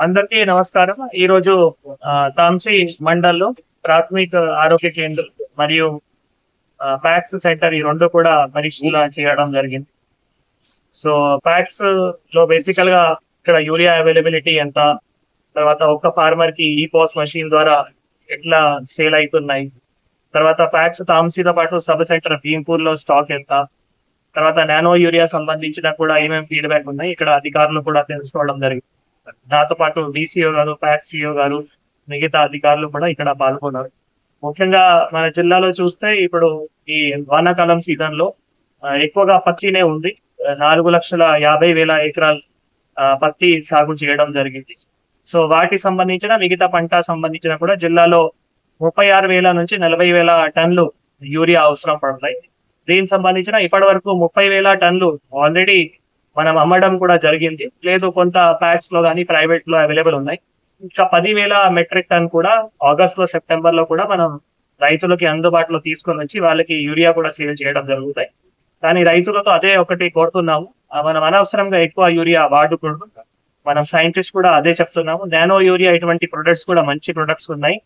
అందరికీ నమస్కారం. ఈ రోజు తాంసీ మండల్లో ప్రాథమిక ఆరోగ్య కేంద్రం మరియు ప్యాక్స్ సెంటర్ ఈ రెండు కూడా పరీక్షలు చేయడం జరిగింది. సో ప్యాక్స్ లో బేసికల్ గా ఇక్కడ యూరియా అవైలబిలిటీ ఎంత, తర్వాత ఒక్క ఫార్మర్ కి ఈ పోస్ మషిన్ ద్వారా ఎట్లా సేల్ అవుతున్నాయి, తర్వాత ప్యాక్స్ తాంసీతో పాటు సబ్ సెంటర్ భీంపూర్ లో స్టాక్ ఎంత, తర్వాత నానో యూరియా సంబంధించిన కూడా ఏమేమి ఫీడ్బ్యాక్ ఉన్నాయి ఇక్కడ అధికారులు కూడా తెలుసుకోవడం జరిగింది. నాతో పాటు డిసిఓ గారు, ప్యాక్ సిఓ గారు, మిగతా అధికారులు కూడా ఇక్కడ పాల్గొన్నారు. ముఖ్యంగా మన జిల్లాలో చూస్తే ఇప్పుడు ఈ వానాకాలం సీజన్ లో ఎక్కువగా పత్తినే ఉంది. 4,50,000 ఎకరాలు పత్తి సాగు చేయడం జరిగింది. సో వాటికి సంబంధించిన మిగతా పంట సంబంధించిన కూడా జిల్లాలో 36,000 నుంచి 40,000 టన్నులు యూరియా అవసరం పడతాయి. దీనికి సంబంధించిన ఇప్పటి వరకు 30,000 టన్నులు ఆల్రెడీ మనం అమ్మడం కూడా జరిగింది. లేదు కొంత ప్యాక్స్ లో కానీ ప్రైవేట్ లో అవైలబుల్ ఉన్నాయి. ఇంకా 10,000 మెట్రిక్ టన్ కూడా ఆగస్ట్ లో, సెప్టెంబర్ లో కూడా మనం రైతులకి అందుబాటులో తీసుకొని వచ్చి వాళ్ళకి యూరియా కూడా సేల్ చేయడం జరుగుతాయి. కానీ రైతులతో అదే ఒకటి కోరుతున్నాము, మనం అనవసరంగా ఎక్కువ యూరియా వాడకూడదు. మనం సైంటిస్ట్ కూడా అదే చెప్తున్నాము. నానో యూరియా ఇటువంటి ప్రొడక్ట్స్ కూడా మంచి ప్రొడక్ట్స్ ఉన్నాయి.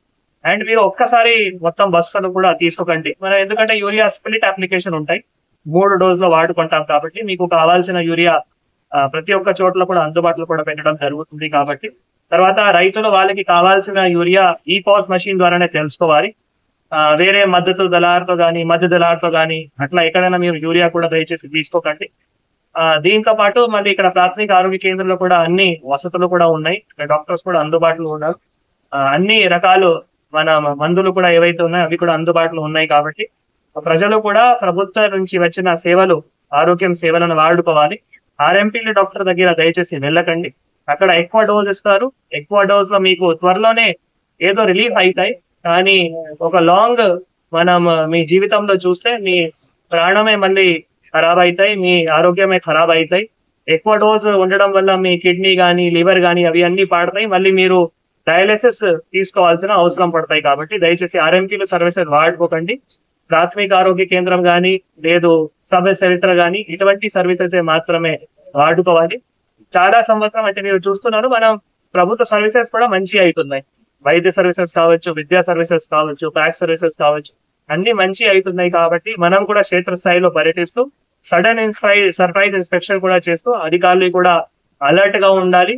అండ్ మీరు ఒక్కసారి మొత్తం బస్తాలు కూడా తీసుకోకండి. మనం ఎందుకంటే యూరియా స్ప్లిట్ అప్లికేషన్ ఉంటాయి, 3 డోసులు వాడుకుంటాం కాబట్టి మీకు కావాల్సిన యూరియా ప్రతి ఒక్క చోట్ల కూడా అందుబాటులో కూడా పెట్టడం జరుగుతుంది. కాబట్టి తర్వాత రైతులు వాళ్ళకి కావాల్సిన యూరియా ఈ పాస్ మషిన్ ద్వారానే తెలుసుకోవాలి. వేరే మద్దతు దళారుతో కానీ మధ్య దళారుతో కానీ అట్లా ఎక్కడైనా మీరు యూరియా కూడా దయచేసి తీసుకోకండి. దీంతో పాటు మళ్ళీ ఇక్కడ ప్రాథమిక ఆరోగ్య కేంద్రంలో కూడా అన్ని వసతులు కూడా ఉన్నాయి. డాక్టర్స్ కూడా అందుబాటులో ఉన్నారు. అన్ని రకాలు మన మందులు కూడా ఏవైతే ఉన్నాయో అవి కూడా అందుబాటులో ఉన్నాయి. కాబట్టి ప్రజలు కూడా ప్రభుత్వం నుంచి వచ్చిన సేవలు, ఆరోగ్యం సేవలను వాడుకోవాలి. ఆర్ఎంపీలు డాక్టర్ దగ్గర దయచేసి వెళ్ళకండి. అక్కడ ఎక్కువ డోస్ ఇస్తారు. ఎక్కువ డోస్ లో మీకు త్వరలోనే ఏదో రిలీఫ్ అవుతాయి, కానీ ఒక లాంగ్ మనం మీ జీవితంలో చూస్తే మీ ప్రాణమే మళ్ళీ ఖరాబ్ అవుతాయి, మీ ఆరోగ్యమే ఖరాబ్ అవుతాయి. ఎక్కువ డోస్ ఉండడం వల్ల మీ కిడ్నీ కానీ లివర్ కానీ అవి అన్ని పాడతాయి. మళ్ళీ మీరు డయాలిసిస్ తీసుకోవాల్సిన అవసరం పడతాయి. కాబట్టి దయచేసి ఆర్ఎంపీలు సర్వీసెస్ వాడుకోకండి. ప్రాథమిక ఆరోగ్య కేంద్రం కానీ లేదు సబ్ సెంటర్ కానీ ఇటువంటి సర్వీస్ అయితే మాత్రమే వాడుకోవాలి. చాలా సంవత్సరం అయితే మీరు చూస్తున్నారు, మనం ప్రభుత్వ సర్వీసెస్ కూడా మంచి అవుతున్నాయి. వైద్య సర్వీసెస్ కావచ్చు, విద్యా సర్వీసెస్ కావచ్చు, ప్యాక్ సర్వీసెస్ కావచ్చు, అన్ని మంచి అవుతున్నాయి. కాబట్టి మనం కూడా క్షేత్రస్థాయిలో పర్యటిస్తూ సడన్ సర్ప్రైజ్ ఇన్స్పెక్షన్ కూడా చేస్తూ అధికారులు కూడా అలర్ట్ గా ఉండాలి.